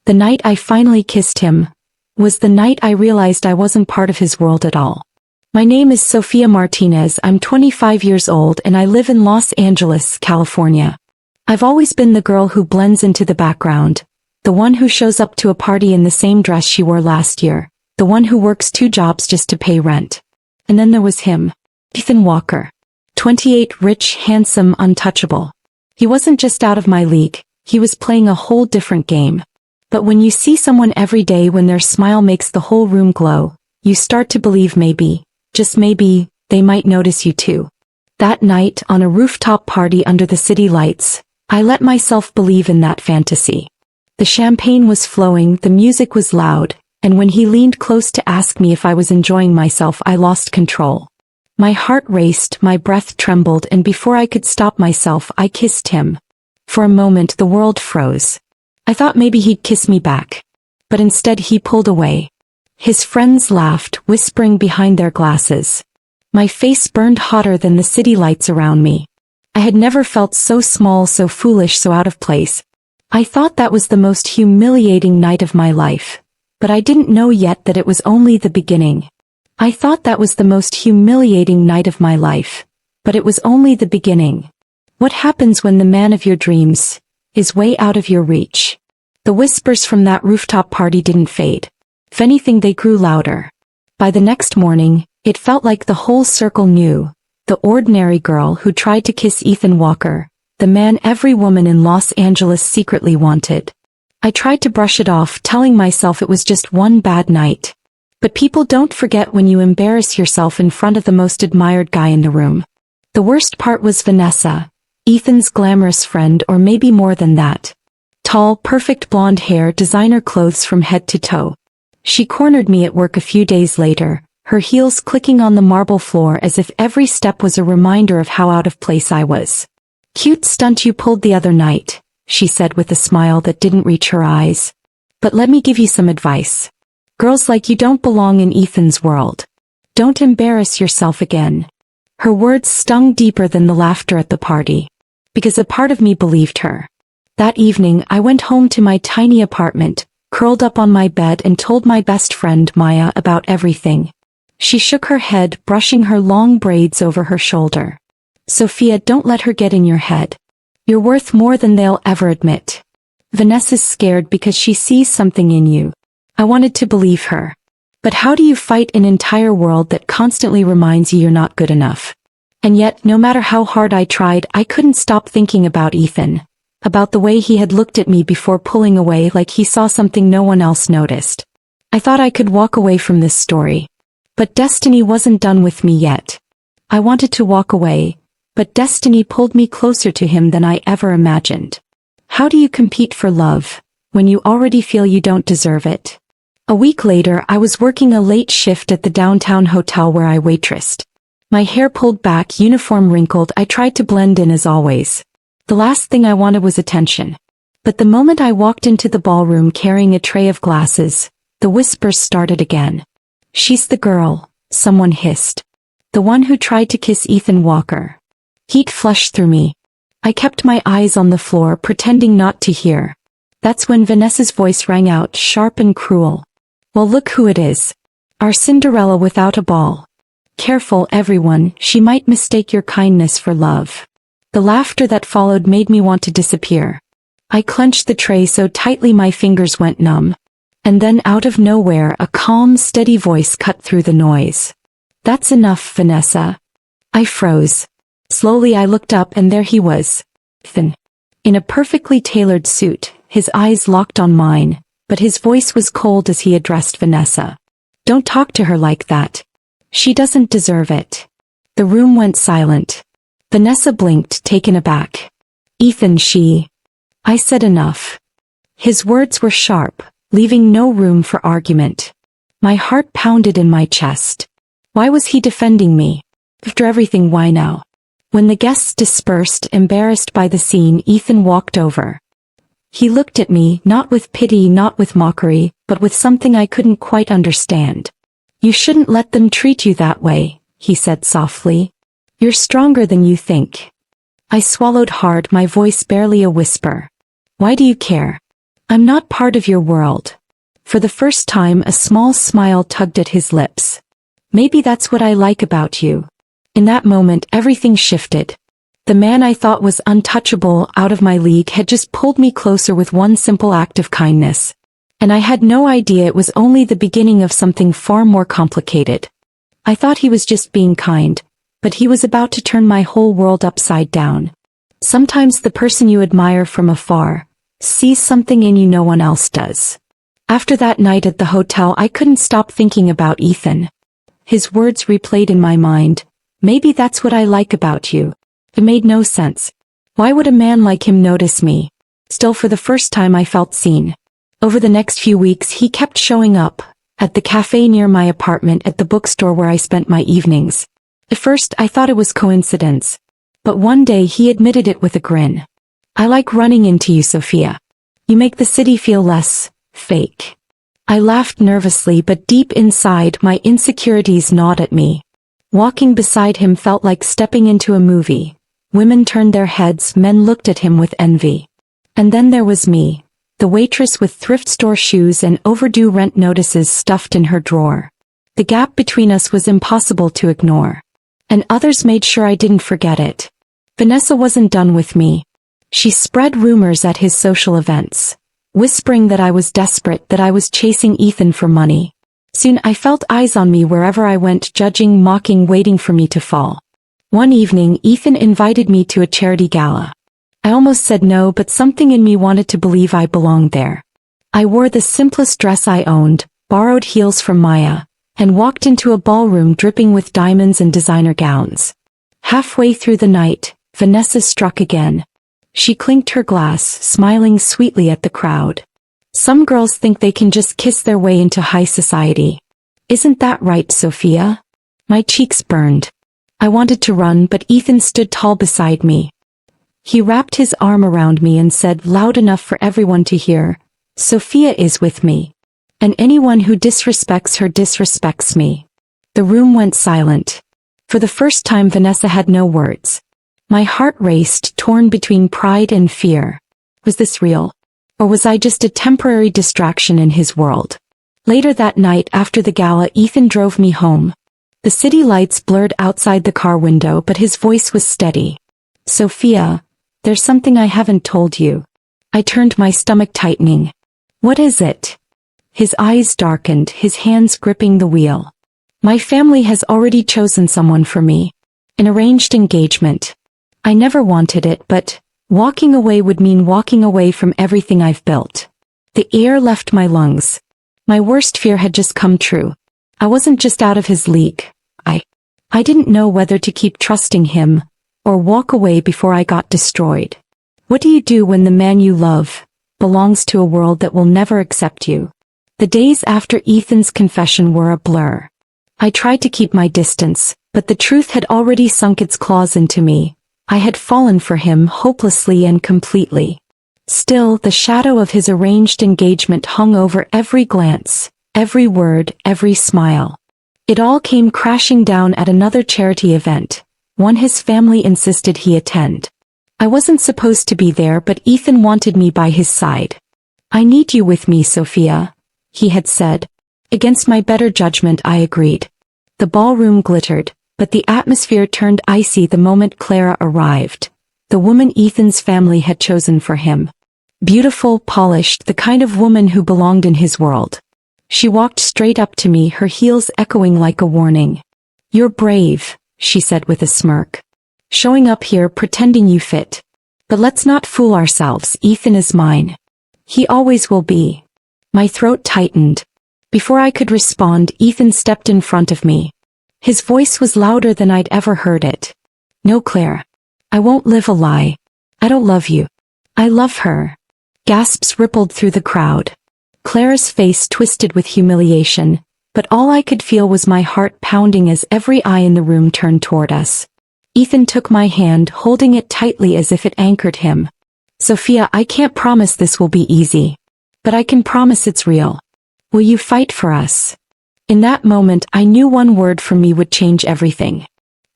The night I finally kissed him was the night I realized I wasn't part of his world at all. My name is Sofia Martinez, I'm 25 years old and I live in Los Angeles, California. I've always been the girl who blends into the background, the one who shows up to a party in the same dress she wore last year, the one who works 2 jobs just to pay rent. And then there was him, Ethan Walker. 28, rich, handsome, untouchable. He wasn't just out of my league, he was playing a whole different game. But when you see someone every day when their smile makes the whole room glow, you start to believe maybe, just maybe, they might notice you too. That night, on a rooftop party under the city lights, I let myself believe in that fantasy. The champagne was flowing, the music was loud, and when he leaned close to ask me if I was enjoying myself, I lost control. My heart raced, my breath trembled, and before I could stop myself, I kissed him. For a moment, the world froze. I thought maybe he'd kiss me back. But instead he pulled away. His friends laughed, whispering behind their glasses. My face burned hotter than the city lights around me. I had never felt so small, so foolish, so out of place. I thought that was the most humiliating night of my life. But I didn't know yet that it was only the beginning. I thought that was the most humiliating night of my life. But it was only the beginning. What happens when the man of your dreams is way out of your reach? The whispers from that rooftop party didn't fade. If anything, they grew louder. By the next morning, it felt like the whole circle knew. The ordinary girl who tried to kiss Ethan Walker, the man every woman in Los Angeles secretly wanted. I tried to brush it off, telling myself it was just one bad night. But people don't forget when you embarrass yourself in front of the most admired guy in the room. The worst part was Vanessa, Ethan's glamorous friend, or maybe more than that. Tall, perfect blonde hair, designer clothes from head to toe. She cornered me at work a few days later, her heels clicking on the marble floor as if every step was a reminder of how out of place I was. "Cute stunt you pulled the other night," she said with a smile that didn't reach her eyes. "But let me give you some advice. Girls like you don't belong in Ethan's world. Don't embarrass yourself again." Her words stung deeper than the laughter at the party. Because a part of me believed her. That evening, I went home to my tiny apartment, curled up on my bed, and told my best friend Maya about everything. She shook her head, brushing her long braids over her shoulder. "Sophia, don't let her get in your head. You're worth more than they'll ever admit. Vanessa's scared because she sees something in you." I wanted to believe her. But how do you fight an entire world that constantly reminds you you're not good enough? And yet, no matter how hard I tried, I couldn't stop thinking about Ethan. About the way he had looked at me before pulling away, like he saw something no one else noticed. I thought I could walk away from this story. But destiny wasn't done with me yet. I wanted to walk away, but destiny pulled me closer to him than I ever imagined. How do you compete for love when you already feel you don't deserve it? A week later, I was working a late shift at the downtown hotel where I waitressed. My hair pulled back, uniform wrinkled, I tried to blend in as always. The last thing I wanted was attention. But the moment I walked into the ballroom carrying a tray of glasses, the whispers started again. "She's the girl," someone hissed. "The one who tried to kiss Ethan Walker." Heat flushed through me. I kept my eyes on the floor, pretending not to hear. That's when Vanessa's voice rang out, sharp and cruel. "Well, look who it is. Our Cinderella without a ball. Careful, everyone, she might mistake your kindness for love." The laughter that followed made me want to disappear. I clenched the tray so tightly my fingers went numb. And then out of nowhere, a calm, steady voice cut through the noise. "That's enough, Vanessa." I froze. Slowly I looked up and there he was. Ethan. In a perfectly tailored suit, his eyes locked on mine, but his voice was cold as he addressed Vanessa. "Don't talk to her like that. She doesn't deserve it." The room went silent. Vanessa blinked, taken aback. "Ethan, she..." I said enough. His words were sharp, leaving no room for argument. My heart pounded in my chest. Why was he defending me? After everything, why now? When the guests dispersed, embarrassed by the scene, Ethan walked over. He looked at me, not with pity, not with mockery, but with something I couldn't quite understand. "You shouldn't let them treat you that way," he said softly. "You're stronger than you think." I swallowed hard, my voice barely a whisper. "Why do you care?" I'm not part of your world. For the first time, a small smile tugged at his lips. Maybe that's what I like about you. In that moment, everything shifted. The man I thought was untouchable, out of my league, had just pulled me closer with one simple act of kindness. And I had no idea it was only the beginning of something far more complicated. I thought he was just being kind, but he was about to turn my whole world upside down. Sometimes the person you admire from afar sees something in you no one else does. After that night at the hotel, I couldn't stop thinking about Ethan. His words replayed in my mind. Maybe that's what I like about you. It made no sense. Why would a man like him notice me? Still, for the first time, I felt seen. Over the next few weeks, he kept showing up. At the cafe near my apartment, at the bookstore where I spent my evenings. At first, I thought it was coincidence. But one day he admitted it with a grin. I like running into you, Sophia. You make the city feel less fake. I laughed nervously, but deep inside, my insecurities gnawed at me. Walking beside him felt like stepping into a movie. Women turned their heads, men looked at him with envy. And then there was me, the waitress with thrift store shoes and overdue rent notices stuffed in her drawer. The gap between us was impossible to ignore. And others made sure I didn't forget it. Vanessa wasn't done with me. She spread rumors at his social events, whispering that I was desperate, that I was chasing Ethan for money. Soon I felt eyes on me wherever I went, judging, mocking, waiting for me to fall. One evening, Ethan invited me to a charity gala. I almost said no, but something in me wanted to believe I belonged there. I wore the simplest dress I owned, borrowed heels from Maya, and walked into a ballroom dripping with diamonds and designer gowns. Halfway through the night, Vanessa struck again. She clinked her glass, smiling sweetly at the crowd. Some girls think they can just kiss their way into high society. Isn't that right, Sophia? My cheeks burned. I wanted to run, but Ethan stood tall beside me. He wrapped his arm around me and said, loud enough for everyone to hear, Sophia is with me. And anyone who disrespects her disrespects me. The room went silent. For the first time, Vanessa had no words. My heart raced, torn between pride and fear. Was this real? Or was I just a temporary distraction in his world? Later that night, after the gala, Ethan drove me home. The city lights blurred outside the car window, but his voice was steady. Sophia, there's something I haven't told you. I turned, my stomach tightening. What is it? His eyes darkened, his hands gripping the wheel. My family has already chosen someone for me. An arranged engagement. I never wanted it, but walking away would mean walking away from everything I've built. The air left my lungs. My worst fear had just come true. I wasn't just out of his league. I didn't know whether to keep trusting him, or walk away before I got destroyed. What do you do when the man you love belongs to a world that will never accept you? The days after Ethan's confession were a blur. I tried to keep my distance, but the truth had already sunk its claws into me. I had fallen for him hopelessly and completely. Still, the shadow of his arranged engagement hung over every glance, every word, every smile. It all came crashing down at another charity event, one his family insisted he attend. I wasn't supposed to be there, but Ethan wanted me by his side. I need you with me, Sophia, he had said. Against my better judgment, I agreed. The ballroom glittered, but the atmosphere turned icy the moment Clara arrived, the woman Ethan's family had chosen for him. Beautiful, polished, the kind of woman who belonged in his world. She walked straight up to me, her heels echoing like a warning. You're brave, she said with a smirk. Showing up here pretending you fit. But let's not fool ourselves, Ethan is mine. He always will be. My throat tightened. Before I could respond, Ethan stepped in front of me. His voice was louder than I'd ever heard it. No, Claire. I won't live a lie. I don't love you. I love her. Gasps rippled through the crowd. Clara's face twisted with humiliation, but all I could feel was my heart pounding as every eye in the room turned toward us. Ethan took my hand, holding it tightly as if it anchored him. Sophia, I can't promise this will be easy. But I can promise it's real. Will you fight for us? In that moment, I knew one word from me would change everything.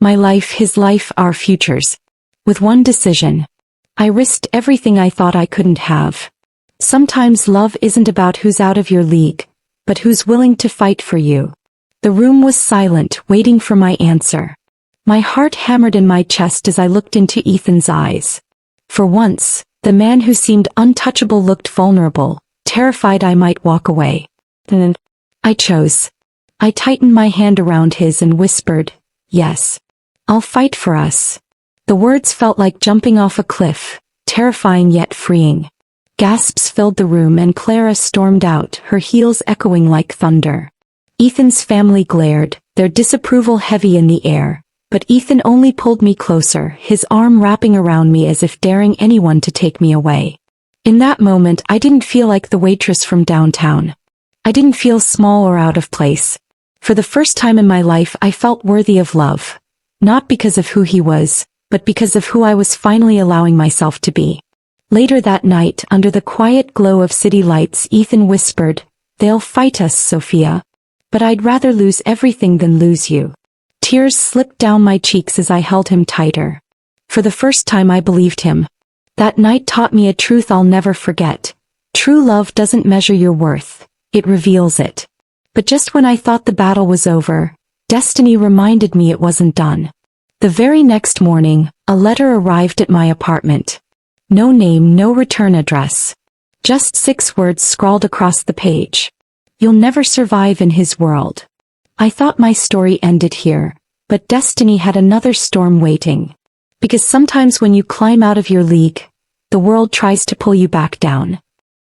My life, his life, our futures. With one decision. I risked everything I thought I couldn't have. Sometimes love isn't about who's out of your league, but who's willing to fight for you. The room was silent, waiting for my answer. My heart hammered in my chest as I looked into Ethan's eyes. For once, the man who seemed untouchable looked vulnerable, terrified I might walk away. And I chose. I tightened my hand around his and whispered, "Yes. I'll fight for us." The words felt like jumping off a cliff, terrifying yet freeing. Gasps filled the room and Clara stormed out, her heels echoing like thunder. Ethan's family glared, their disapproval heavy in the air, but Ethan only pulled me closer, his arm wrapping around me as if daring anyone to take me away. In that moment I didn't feel like the waitress from downtown. I didn't feel small or out of place. For the first time in my life I felt worthy of love. Not because of who he was, but because of who I was finally allowing myself to be. Later that night, under the quiet glow of city lights, Ethan whispered, "They'll fight us, Sophia. But I'd rather lose everything than lose you." Tears slipped down my cheeks as I held him tighter. For the first time I believed him. That night taught me a truth I'll never forget. True love doesn't measure your worth, it reveals it. But just when I thought the battle was over, destiny reminded me it wasn't done. The very next morning, a letter arrived at my apartment. No name, no return address. Just 6 words scrawled across the page. "You'll never survive in his world." I thought my story ended here, but destiny had another storm waiting. Because sometimes when you climb out of your league, the world tries to pull you back down.